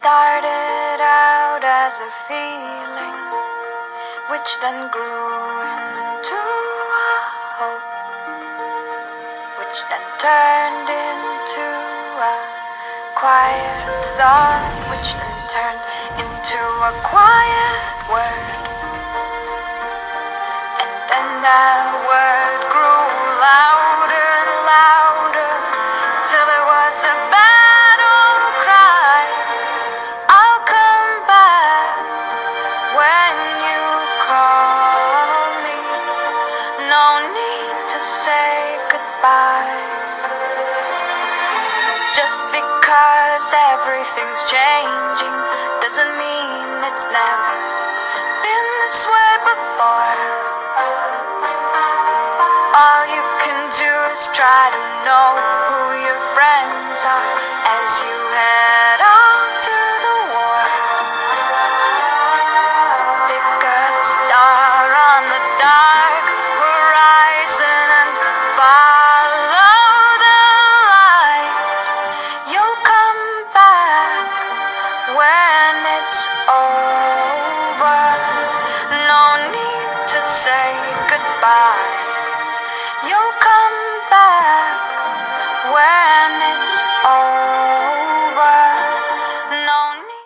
started out as a feeling, which then grew into a hope, which then turned into a quiet thought, which then turned into a quiet word. And then that word grew louder and louder, till it was a battle cry. I'll come back when you call me. No need to say goodbye. Just because everything's changing doesn't mean it's never been this way before. All you can do is try to know who your friends are as you head off to the war. Pick a star on the dark horizon and follow the light. You'll come back when it's over. No need to say